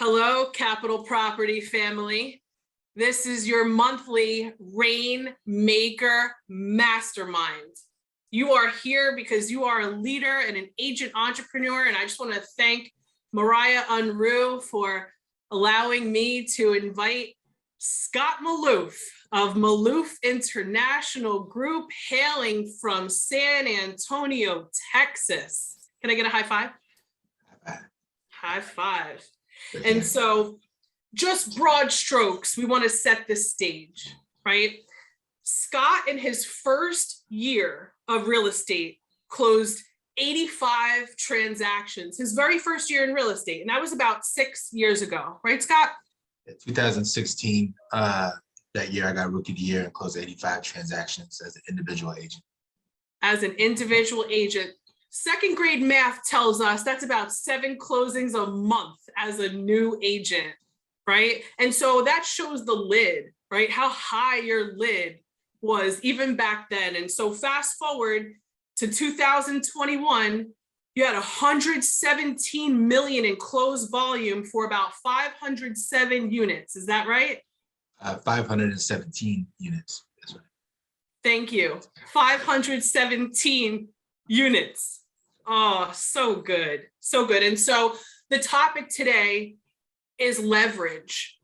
Hello, Capital Property family. This is your monthly Rainmaker Mastermind. You are here because you are a leader and an agent entrepreneur, and I just want to thank Mariah Unruh for allowing me to invite Scott Malouff of Malouff International Group, hailing from San Antonio, Texas. Can I get a high five? High five. And so just broad strokes, we want to set the stage, right? Scott, in his first year of real estate, closed 85 transactions, his very first year in real estate. And that was about 6 years ago, right, Scott? 2016, that year I got Rookie of the Year and closed 85 transactions as an individual agent. As an individual agent. Second grade math tells us that's about 7 closings a month as a new agent, right? And so that shows the lid, right? How high your lid was even back then. And so fast forward to 2021, you had 117 million in closed volume for about 507 units. Is that right? 517 units. That's right. Thank you. 517 units. Oh, so good. So good. And so the topic today is leverage,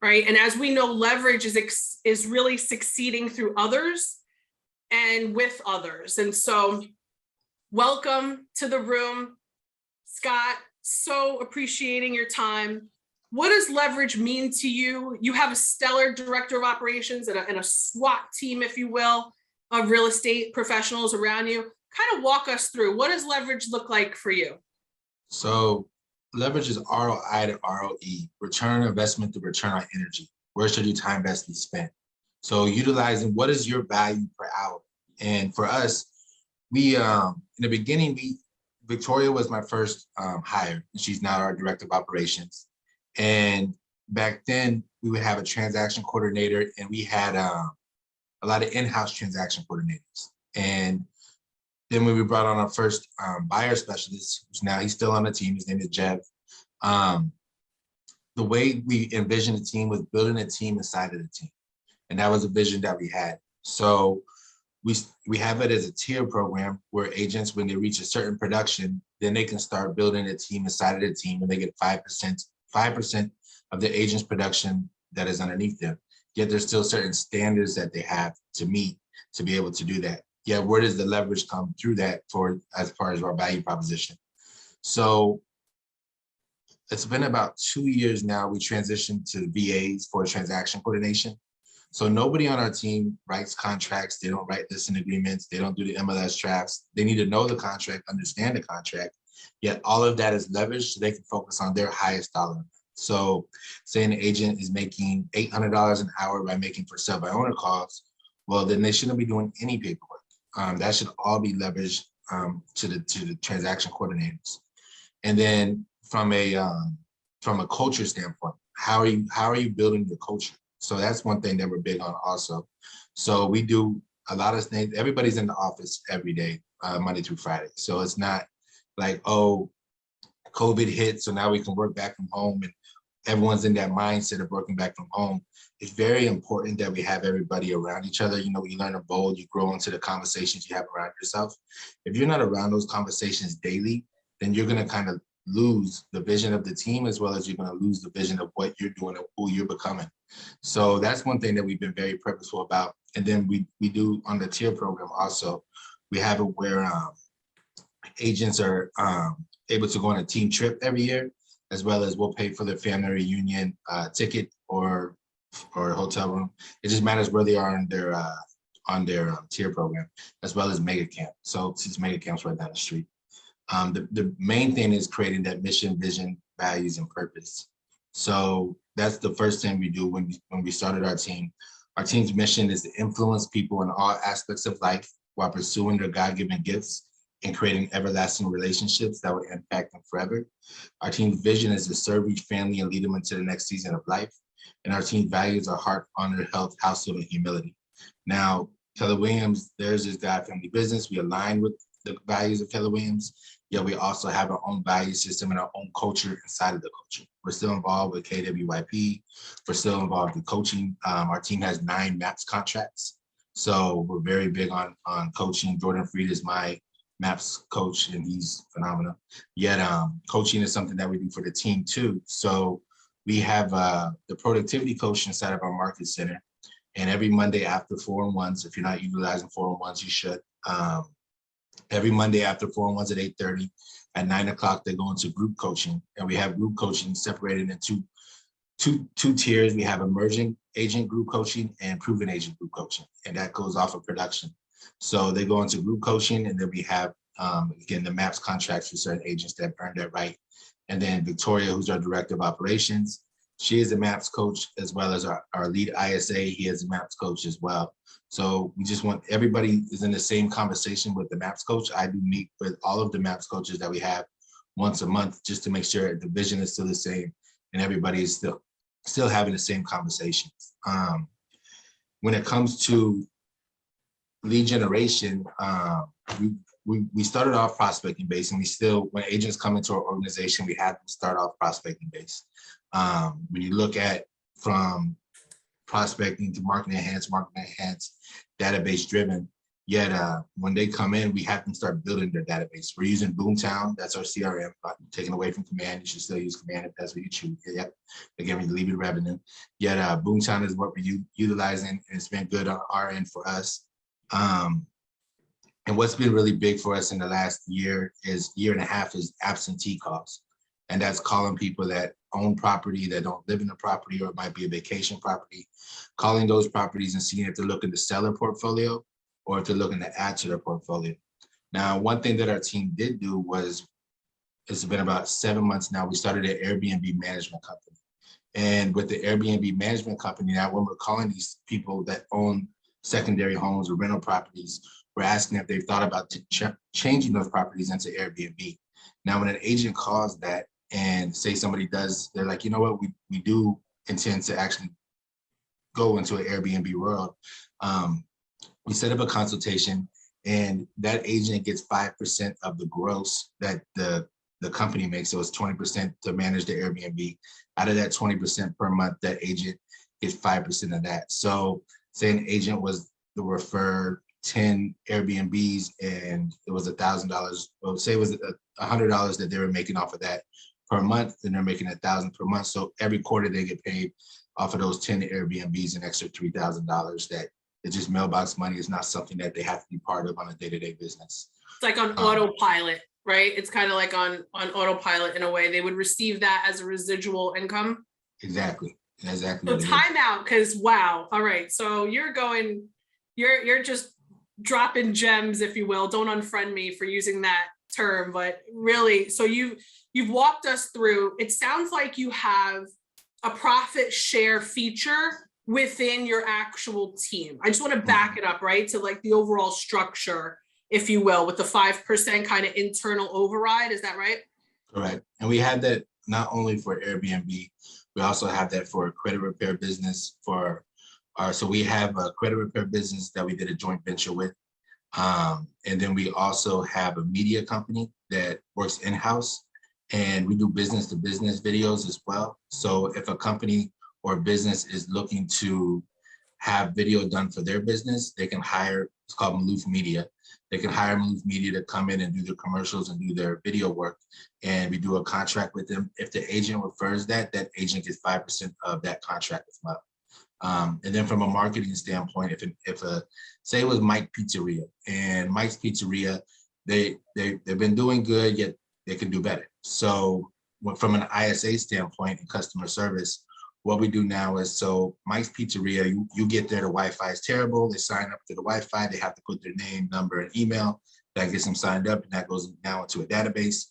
right? And as we know, leverage is really succeeding through others and with others. And so welcome to the room, Scott. So appreciating your time. What does leverage mean to you? You have a stellar director of operations and a SWAT team, if you will, of real estate professionals around you. Kind of walk us through, what does leverage look like for you? So leverage is ROI to ROE, return on investment to return on energy. Where should your time best be spent? So utilizing what is your value per hour? And for us, we, in the beginning, Victoria was my first hire. She's now our director of operations. And back then we would have a transaction coordinator, and we had a lot of in-house transaction coordinators. And then when we brought on our first buyer specialist, he's still on the team, his name is Jeff. The way we envisioned the team was building a team inside of the team. And that was a vision that we had. So we have it as a tier program where agents, when they reach a certain production, then they can start building a team inside of the team, and they get 5% of the agent's production that is underneath them. Yet there's still certain standards that they have to meet to be able to do that. Yeah, where does the leverage come through that as far as our value proposition? So it's been about 2 years now. We transitioned to VAs for transaction coordination. So nobody on our team writes contracts. They don't write listing agreements. They don't do the MLS drafts. They need to know the contract, understand the contract. Yet all of that is leveraged so they can focus on their highest dollar. So say an agent is making $800 an hour by making for sale by owner calls, well, then they shouldn't be doing any paperwork. That should all be leveraged to the transaction coordinators. And then from a culture standpoint, how are you building the culture? So that's one thing that we're big on also. So we do a lot of things. Everybody's in the office every day, Monday through Friday. So it's not like, oh, COVID hit, so now we can work back from home, and everyone's in that mindset of working back from home. It's very important that we have everybody around each other. You know, you learn to bold, you grow into the conversations you have around yourself. If you're not around those conversations daily, then you're gonna kind of lose the vision of the team, as well as you're gonna lose the vision of what you're doing and who you're becoming. So that's one thing that we've been very purposeful about. And then we do on the tier program also, we have it where agents are able to go on a team trip every year, as well as we'll pay for their family reunion ticket or hotel room. It just matters where they are on their tier program, as well as mega camp. So since mega camp's right down the street. The main thing is creating that mission, vision, values, and purpose. So that's the first thing we do when we started our team. Our team's mission is to influence people in all aspects of life while pursuing their God-given gifts and creating everlasting relationships that will impact them forever. Our team's vision is to serve each family and lead them into the next season of life. And our team values are heart, honor, health, household, and humility. Now, Keller Williams, there's this God family business. We align with the values of Keller Williams, yet we also have our own value system and our own culture inside of the culture. We're still involved with KWYP. We're still involved in coaching. Our team has 9 MAPS contracts. So we're very big on coaching. Jordan Freed is my MAPS coach, and he's phenomenal. Yet coaching is something that we do for the team too. So we have the productivity coach inside of our market center. And every Monday after 4-on-1s, if you're not utilizing 4-on-1s, you should. Every Monday after 4-on-1s at 8:30, at 9 o'clock, they go into group coaching. And we have group coaching separated into two tiers. We have emerging agent group coaching and proven agent group coaching. And that goes off of production. So they go into group coaching, and then we have, again, the MAPS contracts for certain agents that earned that right. And then Victoria, who's our director of operations, she is a MAPS coach, as well as our lead ISA. He is a MAPS coach as well. So we just want everybody is in the same conversation with the MAPS coach. I do meet with all of the MAPS coaches that we have once a month, just to make sure the vision is still the same and everybody is still having the same conversations. When it comes to lead generation, we started off prospecting based, and we still, when agents come into our organization, we have to start off prospecting based. When you look at from prospecting to marketing enhanced, database driven, yet when they come in, we have them start building their database. We're using Boomtown, that's our CRM, taken away from Command. You should still use Command if that's what you choose. Yep. Again, we leave it revenue. Yet Boomtown is what we're utilizing, and it's been good on our end for us. And what's been really big for us in the last year and a half is absentee calls. And that's calling people that own property, that don't live in the property, or it might be a vacation property, calling those properties and seeing if they're looking to sell their portfolio or if they're looking to add to their portfolio. Now, one thing that our team did do was, it's been about 7 months now, we started an Airbnb management company. And with the Airbnb management company, now when we're calling these people that own secondary homes or rental properties, we're asking if they've thought about changing those properties into Airbnb. Now, when an agent calls that and say somebody does, they're like, you know what, we do intend to actually go into an Airbnb world. We set up a consultation, and that agent gets 5% of the gross that the company makes. So it's 20% to manage the Airbnb. Out of that 20% per month, that agent gets 5% of that. So say an agent was to refer 10 Airbnbs and it was $1,000, well, say it was $100 that they were making off of that per month, and they're making $1,000 per month. So every quarter they get paid off of those 10 Airbnbs an extra $3,000. That it's just mailbox money. It's not something that they have to be part of on a day-to-day business. It's like on autopilot, right? It's kind of like on autopilot in a way. They would receive that as a residual income. Exactly. So time out, because wow. All right. So you're just dropping gems, if you will. Don't unfriend me for using that term, but really, so you've walked us through. It sounds like you have a profit share feature within your actual team. I just want to back it up, right, to like the overall structure, if you will, with the 5% kind of internal override. Is that right? Correct. And we have that not only for Airbnb, we also have that for a credit repair business. So we have a credit repair business that we did a joint venture with. And then we also have a media company that works in-house, and we do business to business videos as well. So if a company or business is looking to have video done for their business, they can hire, it's called Malouff Media. They can hire Malouff Media to come in and do their commercials and do their video work. And we do a contract with them. If the agent refers that agent gets 5% of that contract as well. And then from a marketing standpoint, if say it was Mike Pizzeria, and Mike's Pizzeria, they've been doing good, yet they can do better. So from an ISA standpoint and customer service, what we do now is, so Mike's Pizzeria, you get there, the Wi-Fi is terrible. They sign up to the Wi-Fi. They have to put their name, number, and email. That gets them signed up, and that goes now into a database.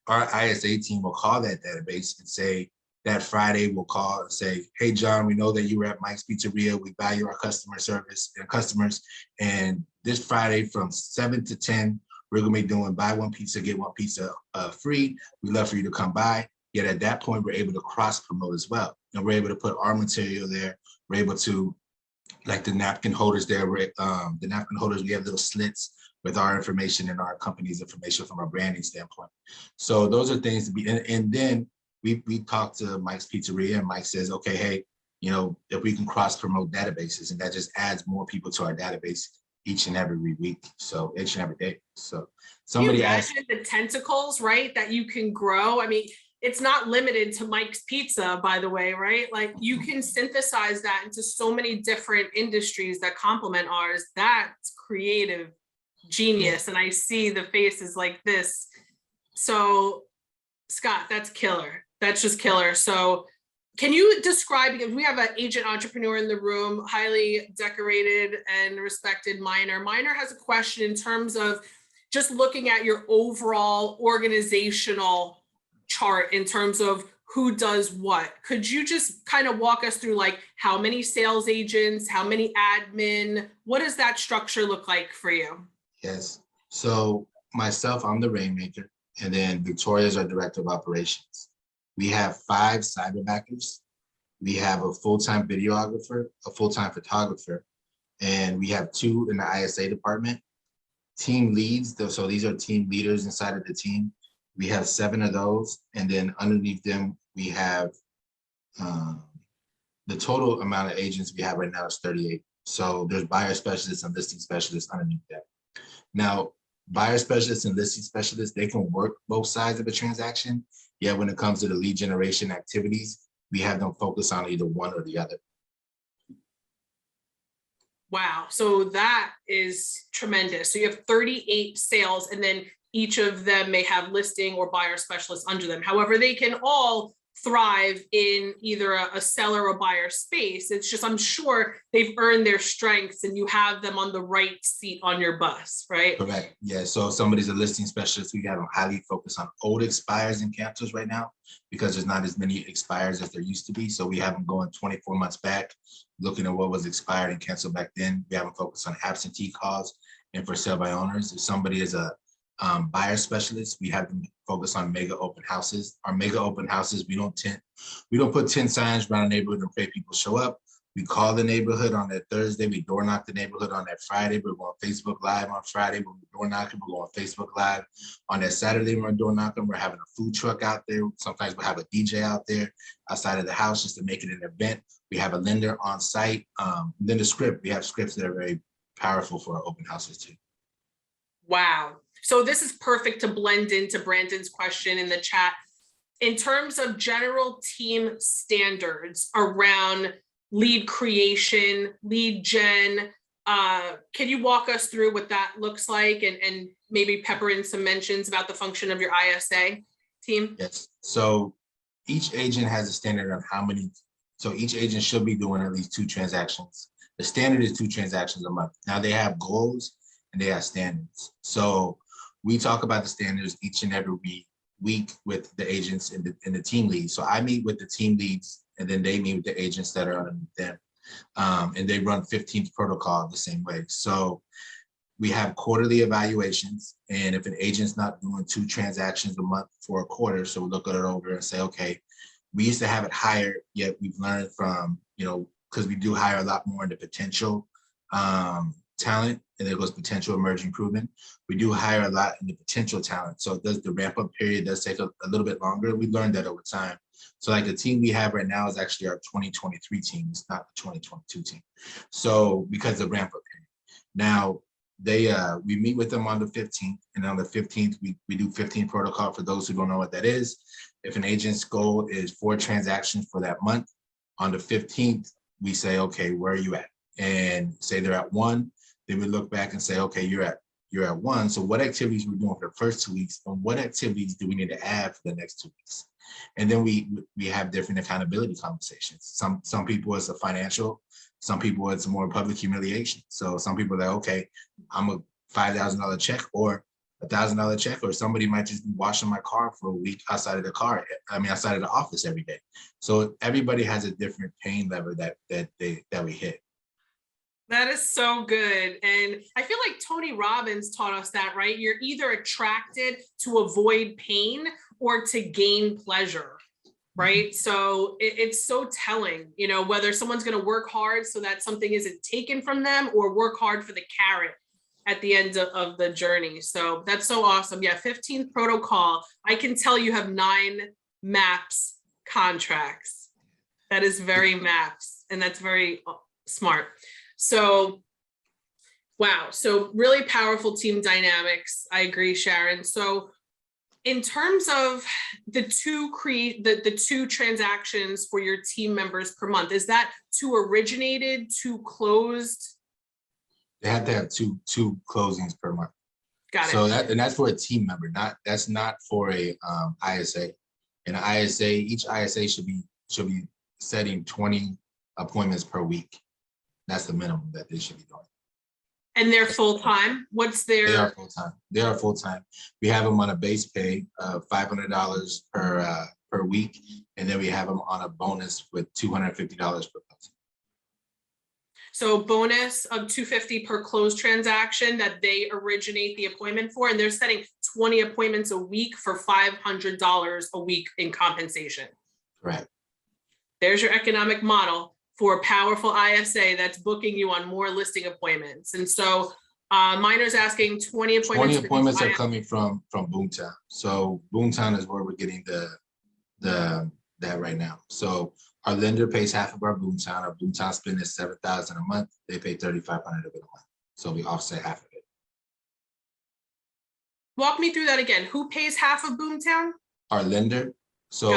Our ISA team will call that database and say, that Friday we'll call and say, hey, John, we know that you were at Mike's Pizzeria. We value our customer service and customers. And this Friday from 7 to 10, we're going to be doing buy one pizza, get one pizza free. We'd love for you to come by. Yet at that point, we're able to cross promote as well. And we're able to put our material there. We're able to, like the napkin holders there, the napkin holders, we have little slits with our information and our company's information from a branding standpoint. So those are things to be, and then we talked to Mike's Pizzeria, and Mike says, okay, hey, you know, if we can cross promote databases, and that just adds more people to our database each and every week. So each and every day. So somebody asked, the tentacles, right? That you can grow. I mean, it's not limited to Mike's Pizza, by the way, right? Like you can synthesize that into so many different industries that complement ours. That's creative genius. And I see the faces like this. So Scott, that's killer. That's just killer. So can you describe, because we have an agent entrepreneur in the room, highly decorated and respected Minor. Minor has a question in terms of just looking at your overall organizational chart in terms of who does what. Could you just kind of walk us through like how many sales agents, how many admin, what does that structure look like for you? Yes. So myself, I'm the Rainmaker, and then Victoria is our Director of Operations. We have 5 cyberbackers. We have a full-time videographer, a full-time photographer, and we have 2 in the ISA department. Team leads, so these are team leaders inside of the team. We have 7 of those, and then underneath them, we have the total amount of agents we have right now is 38. So there's buyer specialists and listing specialists underneath that. Now, buyer specialists and listing specialists, they can work both sides of a transaction. Yet when it comes to the lead generation activities, we have them focus on either one or the other. Wow, so that is tremendous. So you have 38 sales, and then each of them may have listing or buyer specialists under them. However, they can all thrive in either a seller or buyer space. It's just, I'm sure they've earned their strengths and you have them on the right seat on your bus, right? Correct. Yeah. So if somebody's a listing specialist, we have them highly focused on old expires and cancels right now because there's not as many expires as there used to be. So we have them going 24 months back, looking at what was expired and canceled back then. We have them focused on absentee calls and for sale by owners. If somebody is a buyer specialist, we have them focus on mega open houses. Our mega open houses, we don't put 10 signs around the neighborhood and pray people show up. We call the neighborhood on that Thursday. We door knock the neighborhood on that Friday. We're going Facebook Live on Friday. We're door knocking. We're going Facebook Live on that Saturday. We're door knocking. We're having a food truck out there. Sometimes we'll have a DJ out there outside of the house just to make it an event. We have a lender on site. Then the script. We have scripts that are very powerful for our open houses too. Wow. So this is perfect to blend into Brandon's question in the chat. In terms of general team standards around lead creation, lead gen, can you walk us through what that looks like and maybe pepper in some mentions about the function of your ISA team? Yes. So each agent has a standard on how many, so each agent should be doing at least 2 transactions. The standard is 2 transactions a month. Now they have goals and they have standards. So we talk about the standards each and every week with the agents and the team leads. So I meet with the team leads and then they meet with the agents that are underneath them. And they run 15th protocol the same way. So we have quarterly evaluations. And if an agent's not doing 2 transactions a month for a quarter, so we look at it over and say, okay, we used to have it higher, yet we've learned from, you know, because we do hire a lot more into potential talent, and there goes potential emerging improvement. We do hire a lot in the potential talent. So the ramp up period does take a little bit longer. We learned that over time. So like the team we have right now is actually our 2023 team. It's not the 2022 team. So because the ramp up period. Now we meet with them on the 15th, and on the 15th, we do 15 protocol for those who don't know what that is. If an agent's goal is 4 transactions for that month, on the 15th, we say, okay, where are you at? And say they're at 1, then we look back and say, okay, you're at 1. So what activities we're doing for the first 2 weeks, and what activities do we need to add for the next 2 weeks? And then we have different accountability conversations. Some people it's a financial, some people it's more public humiliation. So some people are like, okay, I'm a $5,000 check or $1,000 check, or somebody might just be washing my car for a week outside of the office every day. So everybody has a different pain level that we hit. That is so good. And I feel like Tony Robbins taught us that, right? You're either attracted to avoid pain or to gain pleasure, right? So it's so telling, you know, whether someone's going to work hard so that something isn't taken from them or work hard for the carrot at the end of the journey. So that's so awesome. Yeah, 15th protocol. I can tell you have 9 MAPS contracts. That is very MAPS, and that's very smart. So, wow. So really powerful team dynamics. I agree, Sharon. So in terms of the two transactions for your team members per month, is that 2 originated, 2 closed? They have to have two closings per month. Got it. So that's for a team member, that's not for a ISA. And an ISA, each ISA should be setting 20 appointments per week. That's the minimum that they should be doing. And they're full-time? What's their? They are full-time. They are full-time. We have them on a base pay of $500 per week, and then we have them on a bonus with $250 per month. So bonus of $250 per closed transaction that they originate the appointment for, and they're setting 20 appointments a week for $500 a week in compensation. Correct. There's your economic model for a powerful ISA that's booking you on more listing appointments. And so Miner's asking 20 appointments. 20 appointments are coming from Boomtown. So Boomtown is where we're getting that right now. So our lender pays half of our Boomtown. Our Boomtown spend is $7,000 a month. They pay $3,500 of it a month. So we offset half of it. Walk me through that again. Who pays half of Boomtown? Our lender. So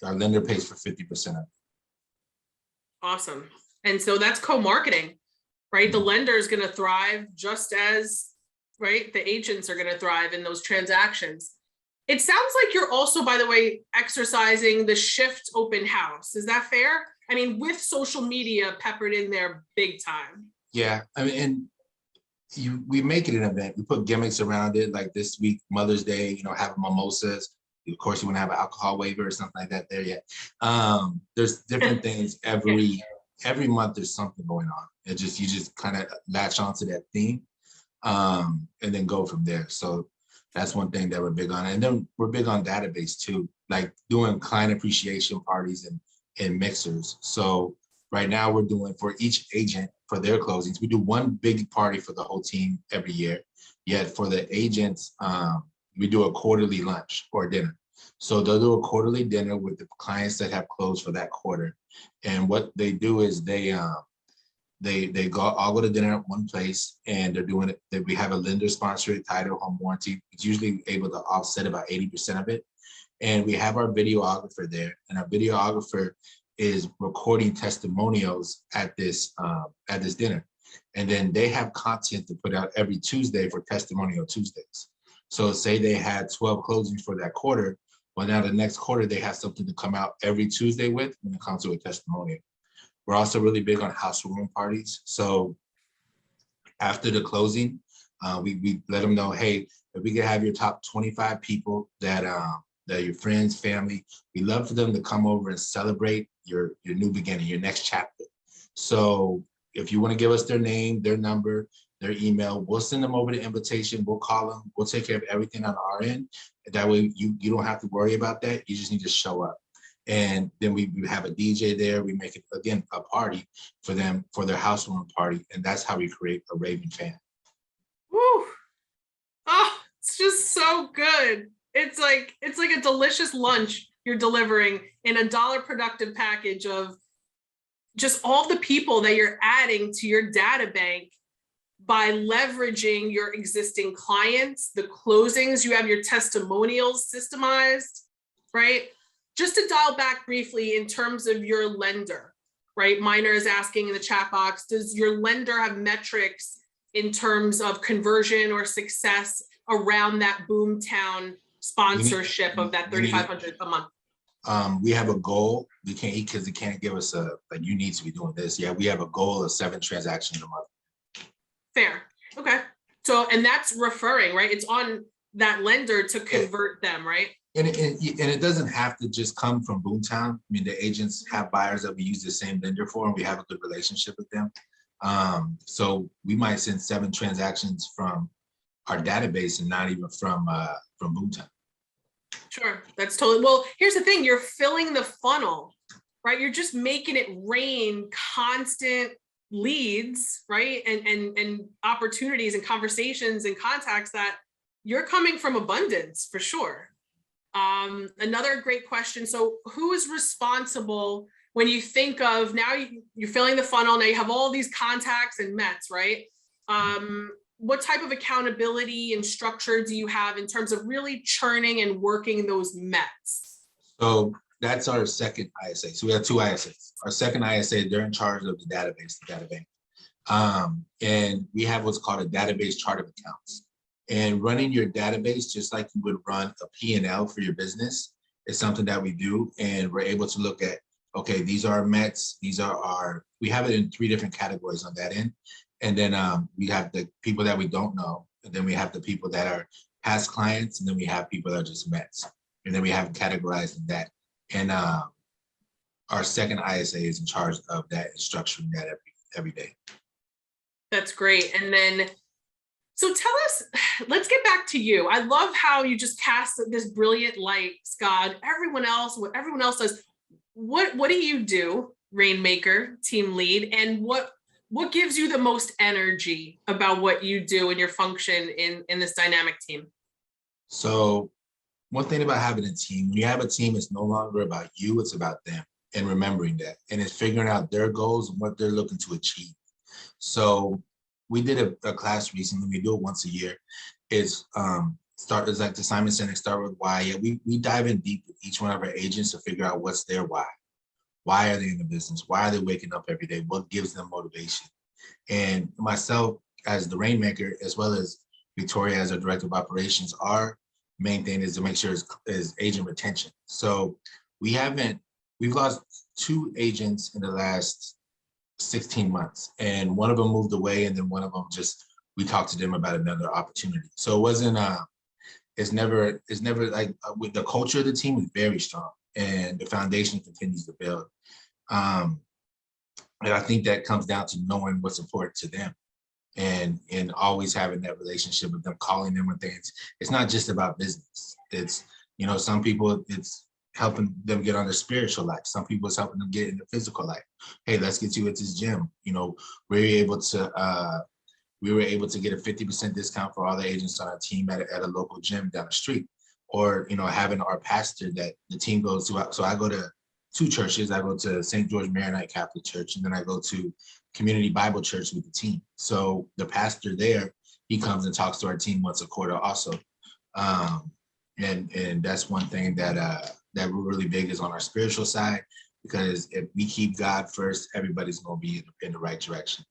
our lender pays for 50% of it. Awesome. And so that's co-marketing, right? The lender is going to thrive just as, right, the agents are going to thrive in those transactions. It sounds like you're also, by the way, exercising the shift open house. Is that fair? I mean, with social media peppered in there big time. Yeah, I mean, and we make it an event. We put gimmicks around it, like this week, Mother's Day, having mimosas. Of course, you want to have an alcohol waiver or something like that there yet. There's different things every month. There's something going on. You just kind of latch onto that theme, and then go from there. So that's one thing that we're big on. And then we're big on database too, like doing client appreciation parties and mixers. So right now we're doing for each agent for their closings, we do one big party for the whole team every year. Yet for the agents, we do a quarterly lunch or dinner. So they'll do a quarterly dinner with the clients that have closed for that quarter. And what they do is they all go to dinner at one place, and they're doing it. We have a lender sponsored title home warranty. It's usually able to offset about 80% of it. And we have our videographer there, and our videographer is recording testimonials at this dinner. And then they have content to put out every Tuesday for Testimonial Tuesdays. So say they had 12 closings for that quarter. Well, now the next quarter, they have something to come out every Tuesday with when it comes to a testimonial. We're also really big on housewarming parties. So after the closing, we let them know, hey, if we could have your top 25 people that your friends, family, we love for them to come over and celebrate your new beginning, your next chapter. So if you want to give us their name, their number, their email, we'll send them over the invitation. We'll call them. We'll take care of everything on our end. That way you don't have to worry about that. You just need to show up. And then we have a DJ there. We make it, again, a party for them for their housewarming party. And that's how we create a raving fan. Woo. Oh, it's just so good. It's like a delicious lunch you're delivering in a $1 productive package of just all the people that you're adding to your data bank by leveraging your existing clients, the closings, you have your testimonials systemized, right? Just to dial back briefly in terms of your lender, right? Miner is asking in the chat box, does your lender have metrics in terms of conversion or success around that Boomtown sponsorship of that $3,500 a month? We have a goal. We can't eat because they can't give us like you need to be doing this. Yeah, we have a goal of 7 transactions a month. Fair. Okay. So, and that's referring, right? It's on that lender to convert them, right? And it doesn't have to just come from Boomtown. I mean, the agents have buyers that we use the same lender for, and we have a good relationship with them. So we might send 7 transactions from our database and not even from Boomtown. Sure, that's totally, well, here's the thing, you're filling the funnel, right? You're just making it rain constant leads, right? And opportunities and conversations and contacts that you're coming from abundance for sure. Another great question. So who is responsible when you think of now you're filling the funnel, now you have all these contacts and METs, right? What type of accountability and structure do you have in terms of really churning and working those METs? So that's our second ISA. So we have two ISAs. Our second ISA, they're in charge of the database, the data bank. And we have what's called a database chart of accounts. And running your database, just like you would run a P&L for your business, is something that we do. And we're able to look at, okay, these are our METs, these are our, we have it in 3 different categories on that end. And then we have the people that we don't know. And then we have the people that are past clients. And then we have people that are just METs. And then we have categorized in that. And our second ISA is in charge of that and structuring that every day. That's great. And then, so tell us, let's get back to you. I love how you just cast this brilliant light, Scott. Everyone else, what everyone else does. What do you do, Rainmaker, team lead, and what gives you the most energy about what you do and your function in this dynamic team? So one thing about having a team, when you have a team, it's no longer about you, it's about them, and remembering that. And it's figuring out their goals and what they're looking to achieve. So we did a class recently, we do it once a year. It's it's like the Simon Sinek, start with why. Yeah, we dive in deep with each one of our agents to figure out what's their why. Why are they in the business? Why are they waking up every day? What gives them motivation? And myself as the Rainmaker, as well as Victoria as our director of operations, our main thing is to make sure is agent retention. So we've lost 2 agents in the last 16 months, and one of them moved away, and then one of them we talked to them about another opportunity. So it wasn't it's never like with the culture of the team is very strong, and the foundation continues to build. And I think that comes down to knowing what's important to them. And always having that relationship with them, calling them when things, it's not just about business. It's, some people, it's helping them get on their spiritual life. Some people, it's helping them get in their physical life. Hey, let's get you at this gym. We were able to get a 50% discount for all the agents on our team at a local gym down the street. Or, having our pastor that the team goes to. So I go to 2 churches. I go to St. George Maronite Catholic Church, and then I go to Community Bible Church with the team. So the pastor there, he comes and talks to our team once a quarter also. And that's one thing that we're really big is on our spiritual side, because if we keep God first, everybody's going to be in the right direction.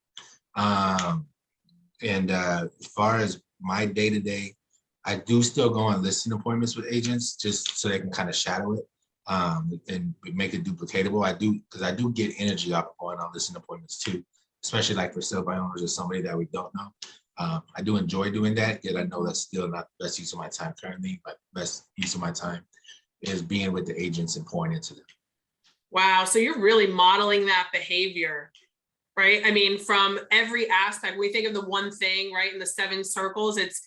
And as far as my day-to-day, I do still go on listing appointments with agents just so they can kind of shadow it and make it duplicatable. I do get energy off of going on listing appointments too, especially like for sale by owners or somebody that we don't know. I do enjoy doing that, yet I know that's still not the best use of my time currently. But best use of my time is being with the agents and pouring into them. Wow, so you're really modeling that behavior, right? I mean, from every aspect, we think of the one thing, right? In the 7 circles, it's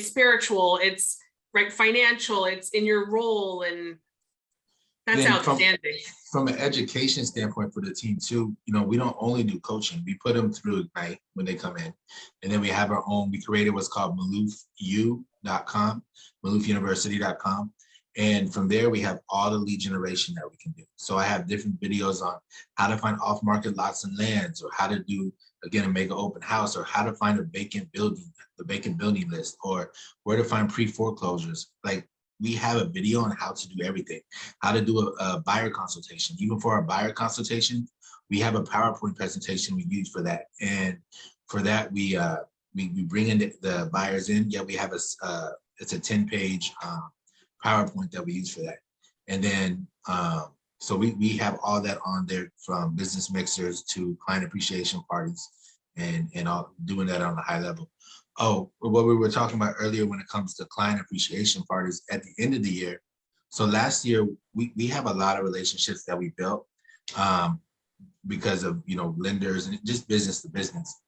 spiritual, it's right, financial, it's in your role, and that's outstanding. From an education standpoint for the team too, we don't only do coaching. We put them through Ignite when they come in. And then we have our own, we created what's called MaloufU.com, MaloufUniversity.com. And from there, we have all the lead generation that we can do. So I have different videos on how to find off-market lots and lands, or how to do, again, a mega open house, or how to find a vacant building, the vacant building list, or where to find pre-foreclosures. Like, we have a video on how to do everything, how to do a buyer consultation. Even for our buyer consultation, we have a PowerPoint presentation we use for that. And for that, we bring in the buyers in. Yeah, we have it's a 10-page PowerPoint that we use for that. And then, so we have all that on there, from business mixers to client appreciation parties, and all, doing that on a high level. Oh, what we were talking about earlier when it comes to client appreciation parties at the end of the year. So last year, we have a lot of relationships that we built because of, lenders and just business to business.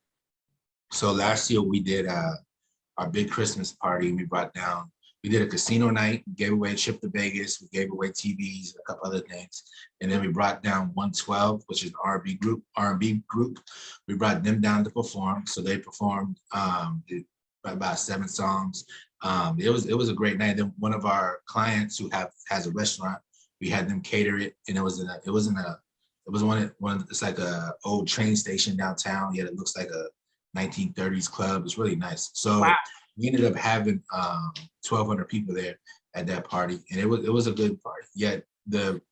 So last year we did our big Christmas party. We brought down We did a casino night, gave away a trip to Vegas, we gave away TVs, a couple other things. And then we brought down 112, which is an R&B group. We brought them down to perform. So they performed about 7 songs. It was a great night. Then one of our clients who has a restaurant, we had them cater it, and it's like a old train station downtown. Yet it looks like a 1930s club. It's really nice. So Wow. we ended up having 1,200 people there at that party, and it was a good party. Yet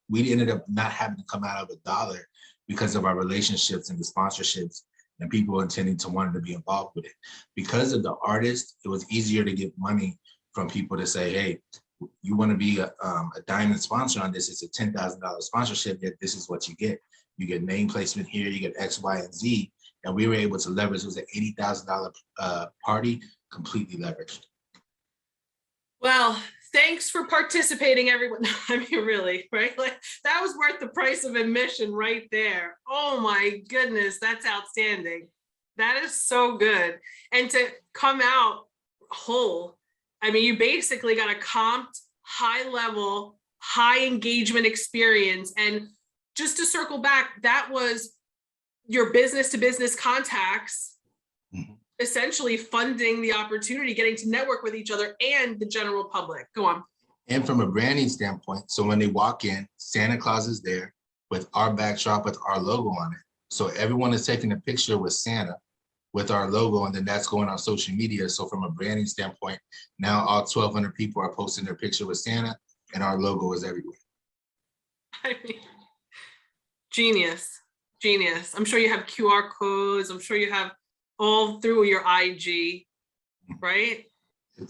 we ended up not having to come out of $1 because of our relationships and the sponsorships and people intending to wanting to be involved with it. Because of the artist, it was easier to get money from people to say, hey, you want to be a diamond sponsor on this, it's a $10,000 sponsorship, yet this is what you get. You get name placement here, you get X, Y, and Z. And we were able to leverage, it was an $80,000 party, completely leveraged. Well, thanks for participating, everyone. I mean, really, right? Like, that was worth the price of admission right there. Oh my goodness, that's outstanding. That is so good. And to come out whole, I mean, you basically got a comped, high level, high engagement experience. And just to circle back, that was your business to business contacts, essentially funding the opportunity, getting to network with each other and the general public. Go on. And from a branding standpoint, so when they walk in, Santa Claus is there with our backdrop with our logo on it. So everyone is taking a picture with Santa with our logo, and then that's going on social media. So from a branding standpoint, now all 1,200 people are posting their picture with Santa, and our logo is everywhere. I mean, genius, genius. I'm sure you have QR codes. I'm sure you have all through your IG, right?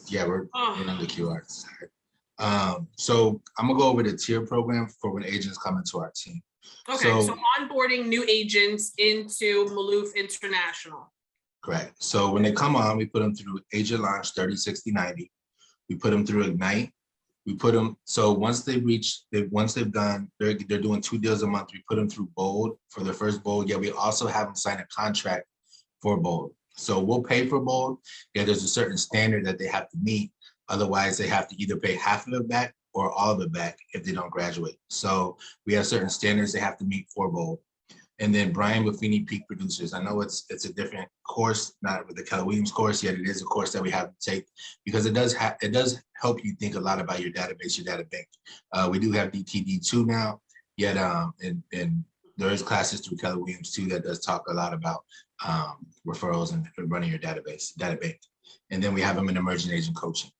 Yeah, we're on the QR side. So I'm gonna go over the tier program for when agents come into our team. Okay, so onboarding new agents into Malouff International. Correct. So when they come on, we put them through Agent Launch 30, 60, 90. We put them through Ignite. We put them, so once they've done, they're doing 2 deals a month, we put them through Bold for their first Bold. Yeah, we also have them sign a contract for Bold. So we'll pay for Bold. Yeah, there's a certain standard that they have to meet. Otherwise, they have to either pay half of it back or all of it back if they don't graduate. So we have certain standards they have to meet for Bold. And then Brian Buffini, Peak Producers. I know it's a different course, not with the Keller Williams course, yet it is a course that we have to take because it does help you think a lot about your database, your data bank. We do have DTD2 now, yet and there is classes through Keller Williams too that does talk a lot about referrals and running your data bank. And then we have them in emerging agent coaching.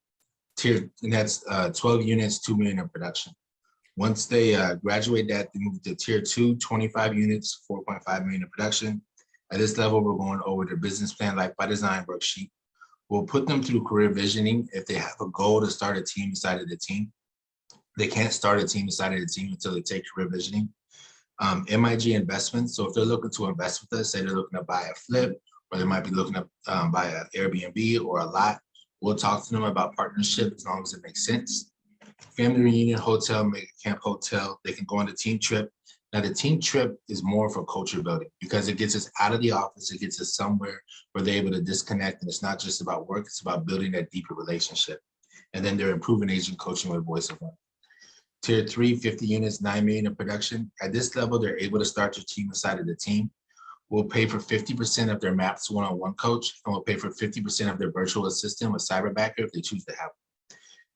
Tier, and that's 12 units, 2 million in production. Once they graduate that, they move to tier 2, 25 units, 4.5 million in production. At this level, we're going over their business plan, Life by Design worksheet. We'll put them through career visioning. If they have a goal to start a team inside of the team, they can't start a team inside of the team until they take career visioning. MIG investments. So if they're looking to invest with us, say they're looking to buy a flip, or they might be looking to buy an Airbnb or a lot, we'll talk to them about partnership as long as it makes sense. Family reunion hotel, mega camp hotel, they can go on the team trip. Now the team trip is more for culture building because it gets us out of the office, it gets us somewhere where they're able to disconnect, and it's not just about work, it's about building that deeper relationship. And then they're improving agent coaching with Voice of One. Tier 3, 50 units, 9 million in production. At this level, they're able to start their team inside of the team. We'll pay for 50% of their MAPS one-on-one coach, and we'll pay for 50% of their virtual assistant with cyberbacker if they choose to have one.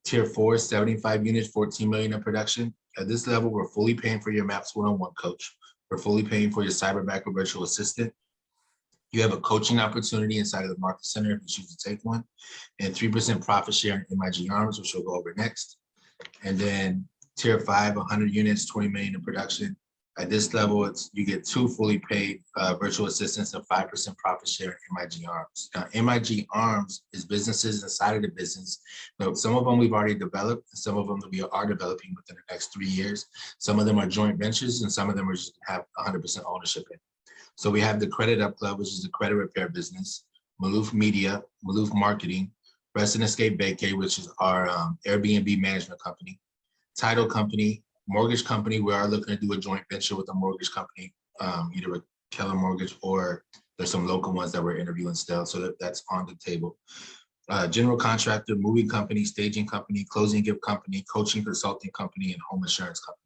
Tier 4, 75 units, 14 million in production. At this level, we're fully paying for your MAPS one-on-one coach. We're fully paying for your cyberbacker virtual assistant. You have a coaching opportunity inside of the Market Center if you choose to take one, and 3% profit share in MIG Arms, which we'll go over next. And then tier 5, 100 units, 20 million in production. At this level, you get 2 fully paid virtual assistants and 5% profit share in MIG Arms. Now, MIG Arms is businesses inside of the business. Now, some of them we've already developed, and some of them that we are developing within the next 3 years. Some of them are joint ventures, and some of them are just have 100% ownership in. So we have the Credit Up Club, which is the credit repair business, Malouff Media, Malouff Marketing, Rest and Escape Vacay, which is our Airbnb management company, Title Company, Mortgage Company. We are looking to do a joint venture with a mortgage company, either with Keller Mortgage or there's some local ones that we're interviewing still. So that's on the table. general contractor, moving company, staging company, closing gift company, coaching consulting company, and home insurance company.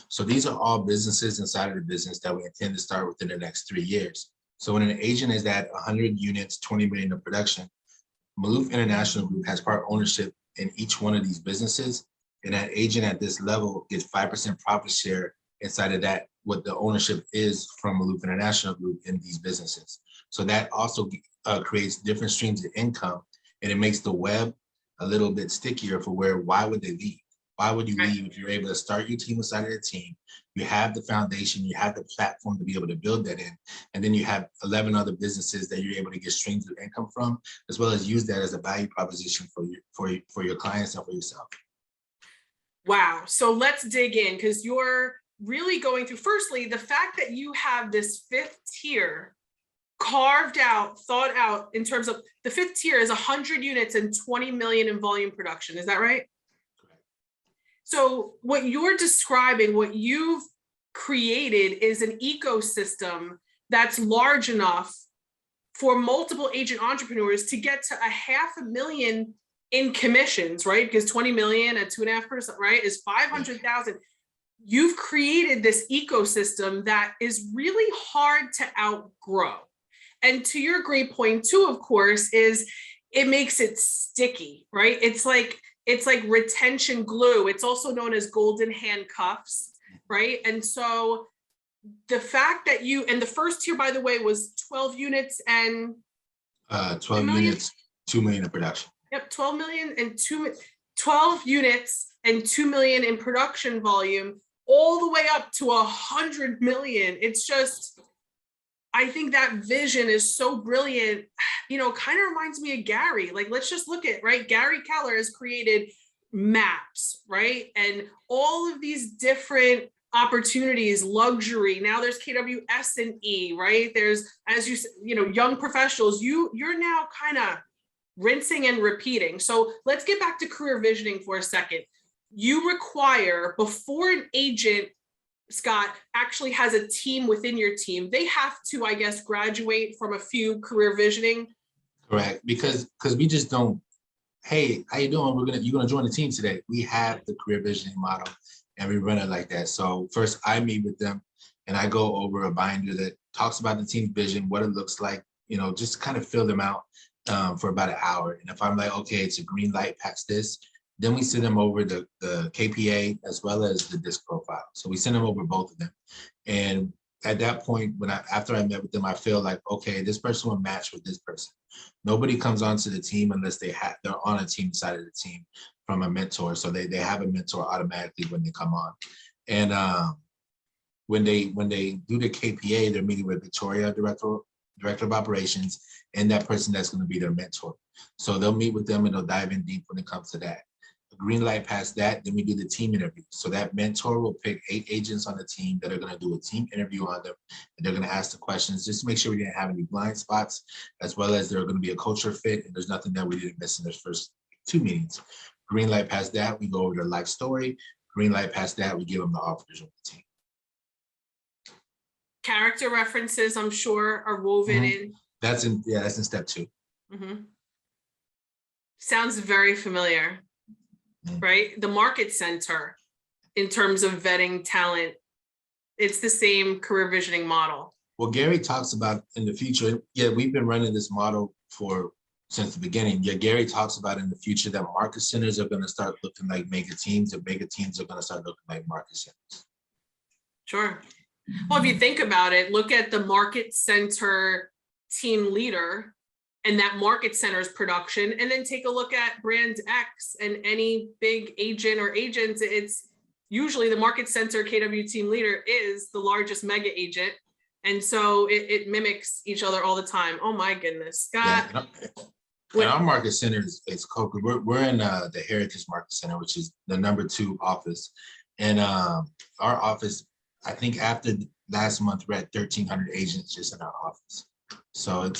So these are all businesses inside of the business that we intend to start within the next 3 years. So when an agent is at 100 units, 20 million in production, Malouff International Group has part ownership in each one of these businesses. And that agent at this level gets 5% profit share inside of that, what the ownership is from Malouff International Group in these businesses. So that also creates different streams of income, and it makes the web a little bit stickier for why would they leave? Why would you leave if you're able to start your team inside of the team? You have the foundation, you have the platform to be able to build that in, and then you have 11 other businesses that you're able to get streams of income from, as well as use that as a value proposition for your clients and for yourself. Wow. So let's dig in, because you're really going through, firstly, the fact that you have this fifth tier carved out, thought out in terms of the fifth tier is 100 units and 20 million in volume production. Is that right? Correct. So what you're describing, what you've created is an ecosystem that's large enough for multiple agent entrepreneurs to get to 500,000 in commissions, right? Because 20 million at 2.5%, right, is 500,000. You've created this ecosystem that is really hard to outgrow. And to your great point too, of course, is it makes it sticky, right? It's like retention glue. It's also known as golden handcuffs, right? And so the fact that and the first tier, by the way, was 12 units and 12 units, 2 million in production. Yep, 12 million and 12 units and 2 million in production volume, all the way up to 100 million. It's just, I think that vision is so brilliant. You know, kind of reminds me of Gary. Like, let's just look at, right? Gary Keller has created maps, right? And all of these different opportunities, luxury. Now there's KWS&E, right? There's, as you know, young professionals, you're now kind of rinsing and repeating. So let's get back to career visioning for a second. You require, before an agent, Scott, actually has a team within your team, they have to, I guess, graduate from a few career visioning. Correct, because we just don't, hey, how you doing? You're gonna join the team today. We have the career visioning model and we run it like that. So first I meet with them and I go over a binder that talks about the team's vision, what it looks like, you know, just kind of fill them out for about an hour. And if I'm like, okay, it's a green light past this, then we send them over the KPA as well as the disc profile. So we send them over both of them. And at that point, after I met with them, I feel like, okay, this person will match with this person. Nobody comes onto the team unless they're on a team side of the team from a mentor. So they have a mentor automatically when they come on. And when they do the KPA, they're meeting with Victoria, director of operations, and that person that's going to be their mentor. So they'll meet with them and they'll dive in deep when it comes to that. Green light past that, then we do the team interview. So that mentor will pick 8 agents on the team that are going to do a team interview on them, and they're going to ask the questions just to make sure we didn't have any blind spots, as well as they're going to be a culture fit and there's nothing that we didn't miss in those first 2 meetings. Green light past that, we go over their life story. Green light past that, we give them the offers of the team. Character references, I'm sure, are woven in. That's in step 2. Sounds very familiar. Right? The market center, in terms of vetting talent, it's the same career visioning model. Well, Gary talks about in the future, we've been running this model since the beginning. Gary talks about in the future that market centers are going to start looking like mega teams, and mega teams are going to start looking like market centers. Sure. Well, if you think about it, look at the market center team leader and that market center's production, and then take a look at brand X and any big agent or agents. It's usually the market center KW team leader is the largest mega agent. And so it mimics each other all the time. Oh my goodness, Scott. And our market center is cool. We're in the Heritage Market Center, which is the #2 office. And our office, I think after last month, we're at 1,300 agents just in our office. So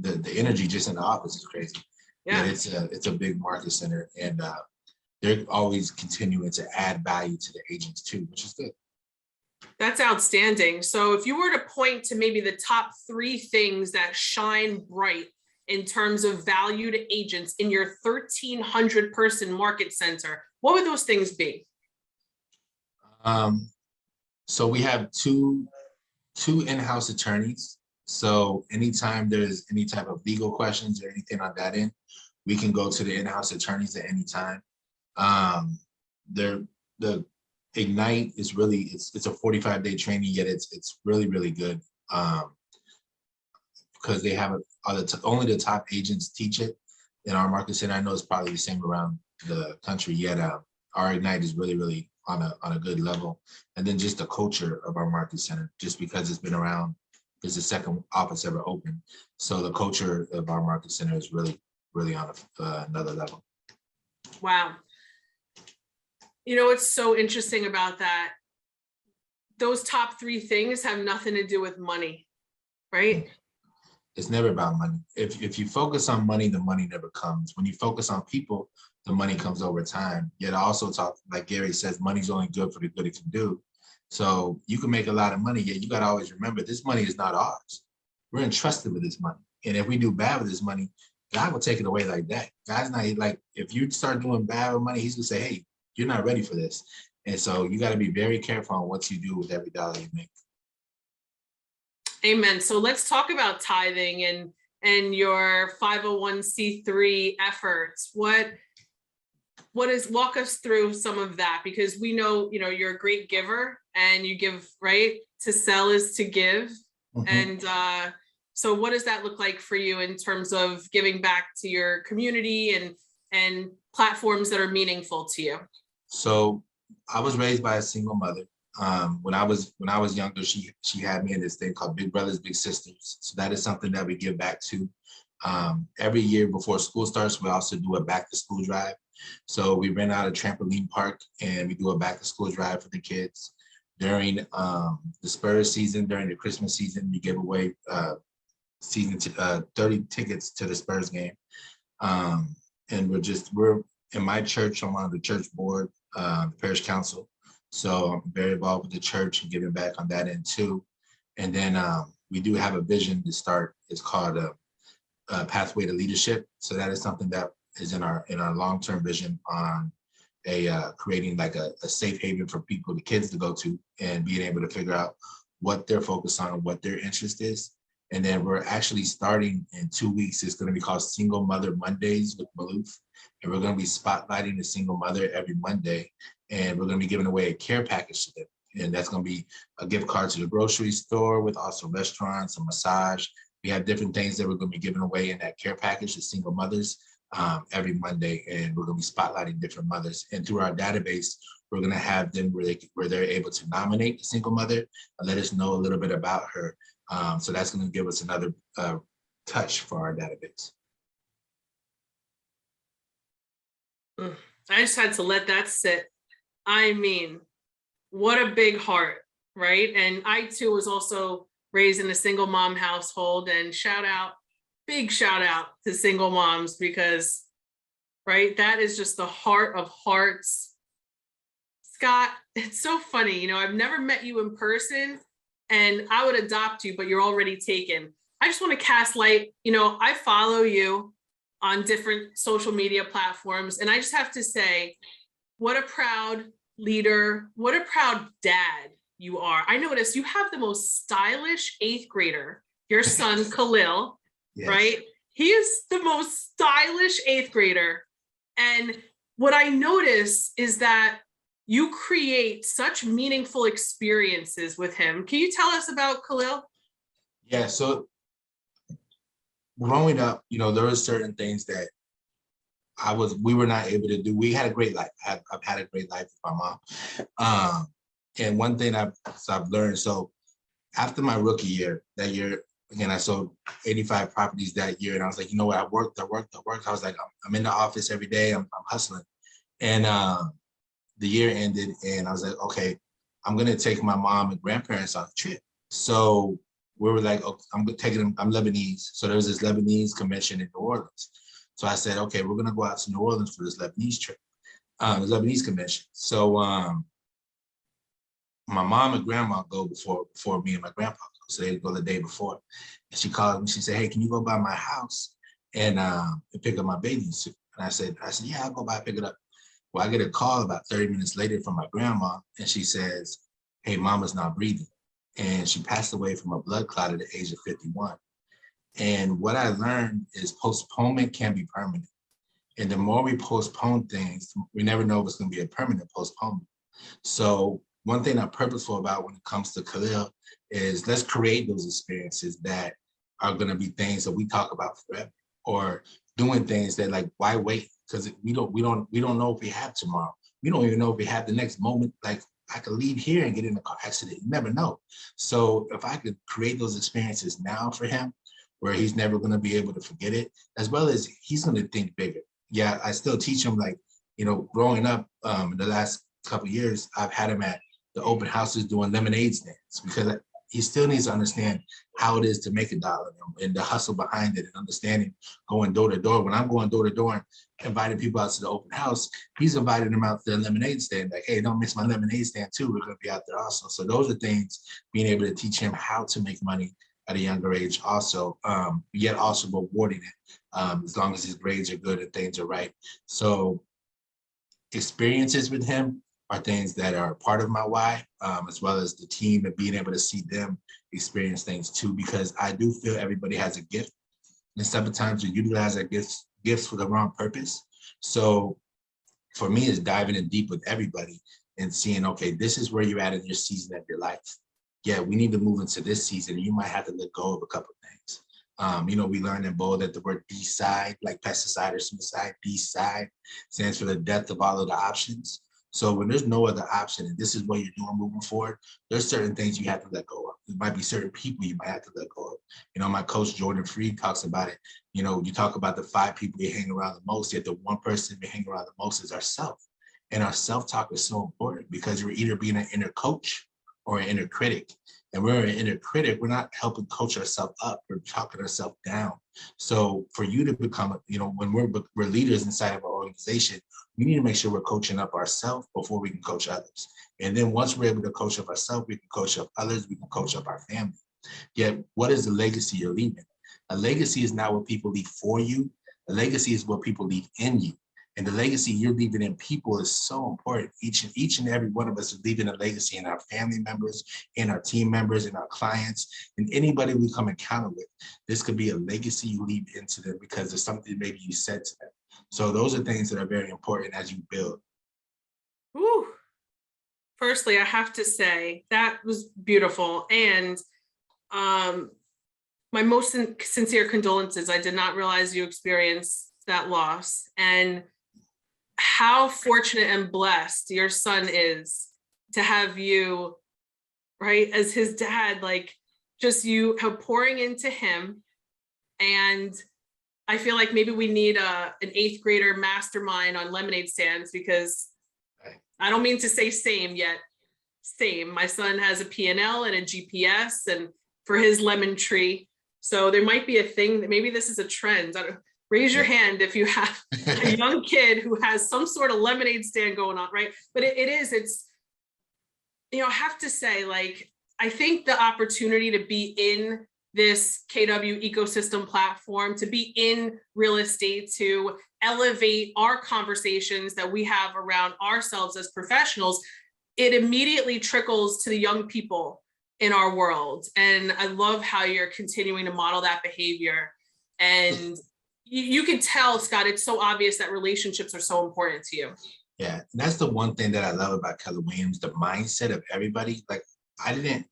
the energy just in the office is crazy. Yeah, it's a big market center, and they're always continuing to add value to the agents too, which is good. That's outstanding. So if you were to point to maybe the top 3 things that shine bright in terms of value to agents in your 1,300 person market center, what would those things be? So we have two in-house attorneys. So anytime there's any type of legal questions or anything on that end, we can go to the in-house attorneys at any time. The Ignite is really, it's a 45-day training, yet it's really, really good. Because they have only the top agents teach it in our market center. I know it's probably the same around the country, yet our Ignite is really, really on a good level. And then just the culture of our market center, just because it's been around, it's the second office ever opened. So the culture of our market center is really, really on another level. Wow. You know, what's so interesting about that, those top three things have nothing to do with money, right? It's never about money. If you focus on money, the money never comes. When you focus on people, the money comes over time. Yet I also talk, like Gary says, money's only good for the good it can do. So you can make a lot of money, yet you got to always remember this money is not ours. We're entrusted with this money. And if we do bad with this money, God will take it away like that. God's not like, if you start doing bad with money, he's gonna say, hey, you're not ready for this. And so you got to be very careful on what you do with every dollar you make. Amen. So let's talk about tithing and your 501c3 efforts. What is, walk us through some of that, because we know, you know, you're a great giver and you give, right? To sell is to give. And so what does that look like for you in terms of giving back to your community and platforms that are meaningful to you? So I was raised by a single mother. When I was younger, she had me in this thing called Big Brothers Big Sisters. So that is something that we give back to. Every year before school starts, we also do a back to school drive. So we rent out a trampoline park and we do a back to school drive for the kids. During the Spurs season, during the Christmas season, we give away 30 tickets to the Spurs game. And we're in my church. I'm on the church board, the parish council. So I'm very involved with the church and giving back on that end too. And then we do have a vision to start. It's called a Pathway to Leadership. So that is something that is in our long-term vision on creating like a safe haven for people, the kids to go to, and being able to figure out what they're focused on and what their interest is. And then we're actually starting in 2 weeks. It's going to be called Single Mother Mondays with Malouff. And we're going to be spotlighting the single mother every Monday. And we're going to be giving away a care package to them. And that's going to be a gift card to the grocery store with also restaurants, a massage. We have different things that we're going to be giving away in that care package to single mothers every Monday. And we're going to be spotlighting different mothers. And through our database, we're going to have them where they're able to nominate a single mother and let us know a little bit about her. So that's going to give us another touch for our database. I just had to let that sit. I mean, what a big heart, right? And I too was also raised in a single mom household, and big shout out to single moms, because, right, that is just the heart of hearts. Scott, it's so funny, you know, I've never met you in person and I would adopt you, but you're already taken. I just want to cast light, you know, I follow you on different social media platforms, and I just have to say, what a proud leader, what a proud dad you are. I noticed you have the most stylish 8th grader, your son Khalil, yes. Right? He is the most stylish 8th grader. And what I notice is that you create such meaningful experiences with him. Can you tell us about Khalil? Yeah, so growing up, you know, there were certain things that we were not able to do. We had a great life. I've had a great life with my mom. And one thing I've learned, so after my rookie year, that year, again, I sold 85 properties that year. And I was like, you know what, I worked. I was like, I'm in the office every day. I'm hustling. And the year ended and I was like, okay, I'm going to take my mom and grandparents on a trip. So we were like, okay, I'm taking them, I'm Lebanese. So there was this Lebanese convention in New Orleans. So I said, okay, we're going to go out to New Orleans for this Lebanese trip, the Lebanese convention. So my mom and grandma go before me and my grandpa go. So they go the day before. And she called me, she said, hey, can you go by my house and pick up my bathing suit. And I said, yeah, I'll go by and pick it up. Well, I get a call about 30 minutes later from my grandma, and she says, hey, mama's not breathing. And she passed away from a blood clot at the age of 51. And what I learned is postponement can be permanent. And the more we postpone things, we never know if it's going to be a permanent postponement. So one thing I'm purposeful about when it comes to Khalil is let's create those experiences that are going to be things that we talk about forever, or doing things that, like, why wait? Because we don't know if we have tomorrow. We don't even know if we have the next moment. Like, I could leave here and get in a car accident. You never know. So if I could create those experiences now for him, where he's never going to be able to forget it, as well as he's going to think bigger. Yeah, I still teach him, like, growing up, the last couple of years, I've had him at the open houses doing lemonade stands, because he still needs to understand how it is to make $1 and the hustle behind it, and understanding going door to door. When I'm going door to door and inviting people out to the open house, he's inviting them out to the lemonade stand. Like, hey, don't miss my lemonade stand too. We're going to be out there also. So those are things, being able to teach him how to make money at a younger age also, yet also rewarding it, as long as his grades are good and things are right. So experiences with him are things that are part of my why, as well as the team, and being able to see them experience things too, because I do feel everybody has a gift, and sometimes we utilize our gifts for the wrong purpose. So for me, it's diving in deep with everybody and seeing, okay, this is where you're at in your season of your life. Yeah, we need to move into this season. You might have to let go of a couple of things. We learned in Bowl that the word D-side, like pesticide or suicide, D-side stands for the death of all of the options. So when there's no other option, and this is what you're doing moving forward, there's certain things you have to let go of. There might be certain people you might have to let go of. My coach, Jordan Freed, talks about it. You talk about the 5 people you hang around the most, yet the one person we hang around the most is ourself. And our self-talk is so important, because we're either being an inner coach or an inner critic. And we're an inner critic, we're not helping coach ourselves up, we're talking ourselves down. So for you to become, when we're leaders inside of our organization, we need to make sure we're coaching up ourselves before we can coach others. And then once we're able to coach up ourselves, we can coach up others, we can coach up our family. Yet, what is the legacy you're leaving? A legacy is not what people leave for you. A legacy is what people leave in you. And the legacy you're leaving in people is so important. Each and every one of us is leaving a legacy in our family members, in our team members, in our clients, and anybody we come encounter with. This could be a legacy you leave into them because there's something maybe you said to them. So those are things that are very important as you build. Woo. Firstly, I have to say that was beautiful. And my most sincere condolences. I did not realize you experienced that loss, and how fortunate and blessed your son is to have you, right, as his dad, like, just you pouring into him. And I feel like maybe we need an 8th grader mastermind on lemonade stands, because I don't mean to say same yet. Same. My son has a P&L and a GPS, and for his lemon tree. So there might be a thing that maybe this is a trend. Raise your hand if you have a young kid who has some sort of lemonade stand going on, right? But it's, I have to say, like, I think the opportunity to be in this KW ecosystem platform, to be in real estate, to elevate our conversations that we have around ourselves as professionals, it immediately trickles to the young people in our world. And I love how you're continuing to model that behavior. And you can tell, Scott, it's so obvious that relationships are so important to you. Yeah, that's the one thing that I love about Keller Williams, the mindset of everybody. Like, I didn't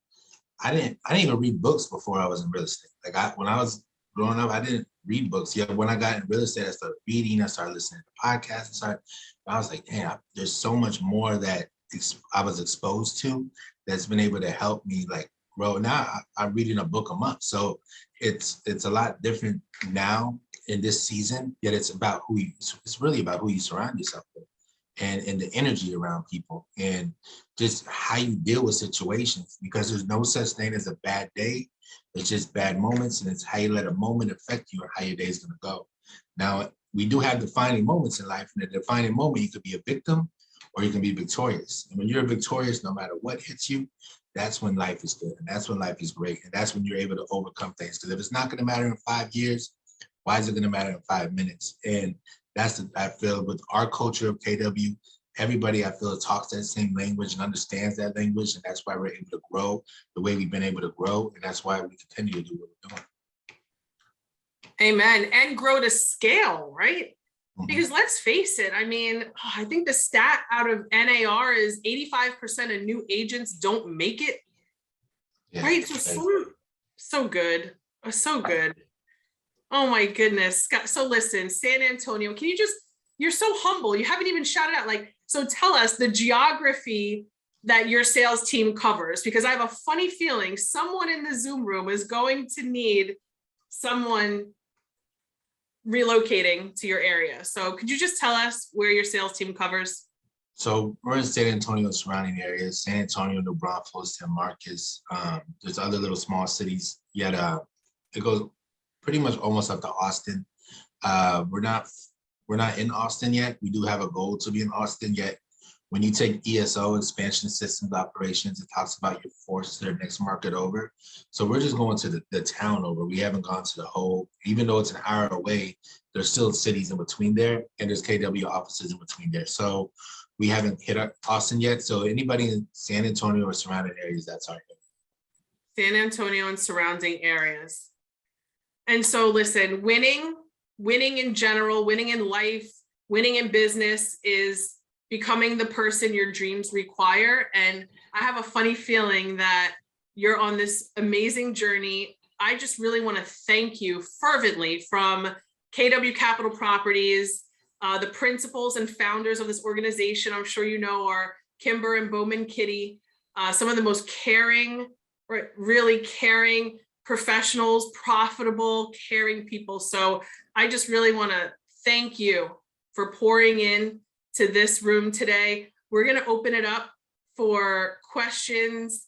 even read books before I was in real estate. Like, when I was growing up, I didn't read books. Yeah, when I got in real estate, I started reading, I started listening to podcasts, I was like, damn, there's so much more that I was exposed to that's been able to help me, like, grow. Now I'm reading a book a month. So it's a lot different now in this season, yet it's really about who you surround yourself with, and the energy around people, and just how you deal with situations, because there's no such thing as a bad day. It's just bad moments, and it's how you let a moment affect you and how your day is going to go. Now, we do have defining moments in life, and the defining moment, you could be a victim or you can be victorious. And when you're victorious, no matter what hits you, that's when life is good, and that's when life is great, and that's when you're able to overcome things. Because if it's not going to matter in 5 years, Why is it gonna matter in 5 minutes? And I feel with our culture of KW, everybody I feel talks that same language and understands that language. And that's why we're able to grow the way we've been able to grow. And that's why we continue to do what we're doing. Amen. And grow to scale, right? Mhm. Because let's face it, I mean, I think the stat out of NAR is 85% of new agents don't make it. Yeah, Right? So good. So good. Oh my goodness. Scott, so listen, San Antonio, can you just, you're so humble. You haven't even shouted out, like, so tell us the geography that your sales team covers, because I have a funny feeling someone in the Zoom room is going to need someone relocating to your area. So could you just tell us where your sales team covers? So we're in San Antonio surrounding areas, San Antonio, New Braunfels, San Marcos. There's other little small cities. Yet it goes pretty much almost up to Austin. We're not in Austin yet. We do have a goal to be in Austin yet. When you take ESO, expansion systems operations, it talks about your force to the next market over. So we're just going to the town over. We haven't gone to the whole, even though it's an hour away, there's still cities in between there, and there's KW offices in between there. So we haven't hit Austin yet. So anybody in San Antonio or surrounding areas, that's our area. San Antonio and surrounding areas. And so listen, winning in general, winning in life, winning in business is becoming the person your dreams require. And I have a funny feeling that you're on this amazing journey. I just really want to thank you fervently from KW Capital Properties. The principals and founders of this organization, I'm sure you know, are Kimber and Bowman Kitty, some of the most caring, really caring professionals, profitable, caring people. So I just really want to thank you for pouring in to this room today. We're going to open it up for questions,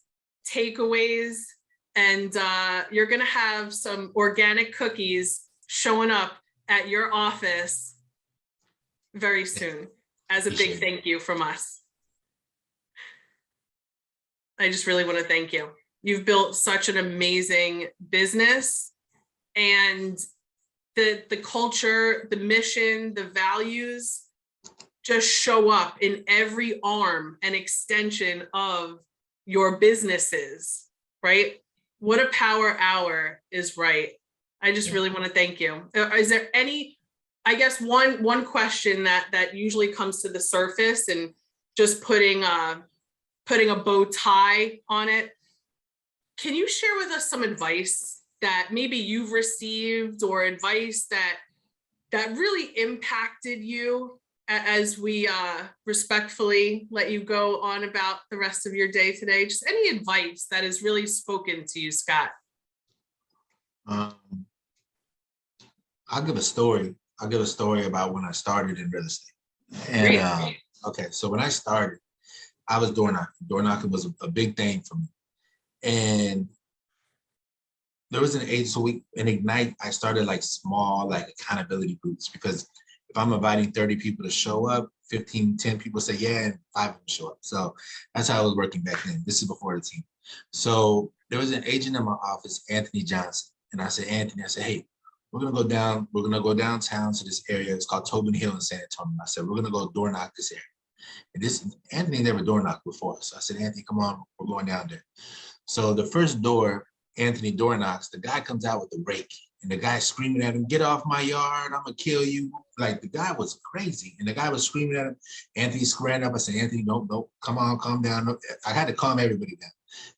takeaways, and you're going to have some organic cookies showing up at your office very soon as a big thank you from us. I just really want to thank you. You've built such an amazing business, and the culture, the mission, the values just show up in every arm and extension of your businesses, right? What a power hour is right. I just really want to thank you. Is there any, I guess one question that usually comes to the surface, and just putting a bow tie on it. Can you share with us some advice that maybe you've received, or advice that really impacted you as we respectfully let you go on about the rest of your day today? Just any advice that has really spoken to you, Scott? I'll give a story. I'll give a story about when I started in real estate. And okay, so when I started, I was door knocking. Door knocking was a big thing for me. And there was an age, so in Ignite, I started like small, like accountability groups, because if I'm inviting 30 people to show up, 10 people say yeah, and 5 of them show up. So that's how I was working back then. This is before the team. So there was an agent in my office, Anthony Johnson. And I said, Anthony, hey, we're gonna go downtown to this area. It's called Tobin Hill in San Antonio. I said, we're gonna go door knock this area. And Anthony never door knocked before. So I said, Anthony, come on, we're going down there. So the first door, Anthony door knocks, the guy comes out with a rake, and the guy screaming at him, get off my yard, I'm gonna kill you. Like, the guy was crazy, and the guy was screaming at him. Anthony squared up. I said, Anthony, nope, come on, calm down. No. I had to calm everybody down.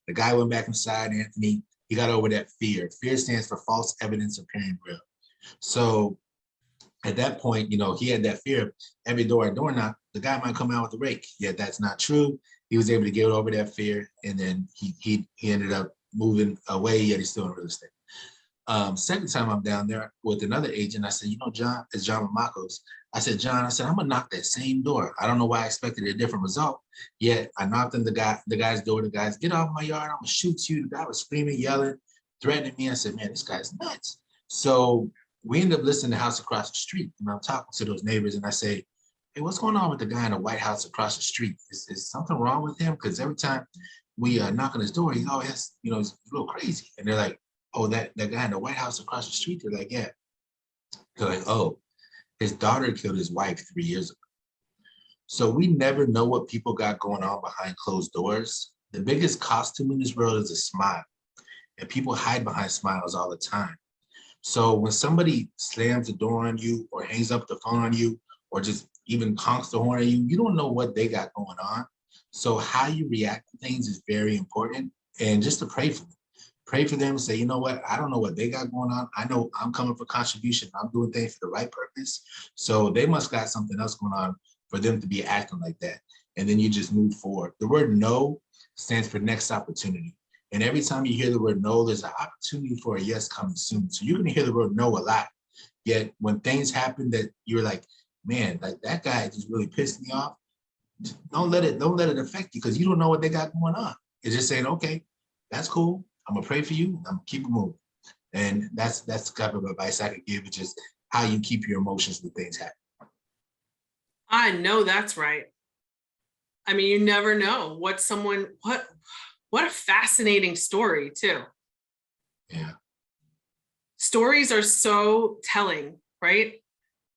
The guy went back inside. Anthony, he got over that fear. Fear stands for false evidence appearing real. So at that point, he had that fear. Every door I door knock, the guy might come out with a rake. Yet that's not true. He was able to get over that fear, and then he ended up moving away, yet he's still in real estate. Second time I'm down there with another agent, I said, John, it's John Makos. I said, John, I'm gonna knock that same door. I don't know why I expected a different result. Yet I knocked on the guy's door. The guy's, get off my yard, I'm gonna shoot you. The guy was screaming, yelling, threatening me. I said, man, this guy's nuts. So we ended up listening to the house across the street, and I'm talking to those neighbors, and I say, hey, what's going on with the guy in the White House across the street? Is something wrong with him? Because every time we knock on his door, he's always, he's a little crazy. And they're like, oh, that guy in the White House across the street? They're like, yeah. They're like, oh, his daughter killed his wife 3 years ago. So we never know what people got going on behind closed doors. The biggest costume in this world is a smile, and people hide behind smiles all the time. So when somebody slams the door on you or hangs up the phone on you or just even honks the horn at you, you don't know what they got going on. So how you react to things is very important. And just to pray for them. Pray for them, say, you know what, I don't know what they got going on. I know I'm coming for contribution. I'm doing things for the right purpose. So they must got something else going on for them to be acting like that. And then you just move forward. The word no stands for next opportunity. And every time you hear the word no, there's an opportunity for a yes coming soon. So you're gonna hear the word no a lot. Yet when things happen that you're like, man, like that guy just really pissed me off, don't let it affect you, because you don't know what they got going on. It's just saying, okay, that's cool. I'm gonna pray for you. I'm gonna keep it moving. And that's the type of advice I could give. It's just how you keep your emotions when things happen. I know that's right. I mean, you never know what a fascinating story too. Yeah, Stories are so telling, right?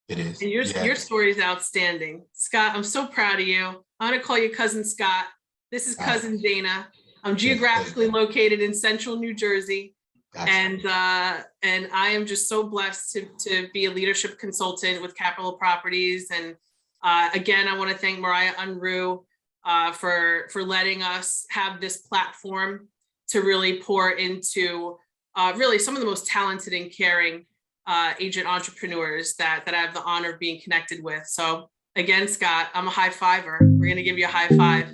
it is. And your story is outstanding. Scott, I'm so proud of you. I'm gonna call you Cousin Scott. This is Cousin Dana. I'm geographically located in central New Jersey. Gotcha. And I am just so blessed to be a leadership consultant with Capital Properties. And again, I want to thank Mariah Unruh for letting us have this platform to really pour into really some of the most talented and caring agent entrepreneurs that I have the honor of being connected with. So again, Scott, I'm a high fiver. We're going to give you a high five.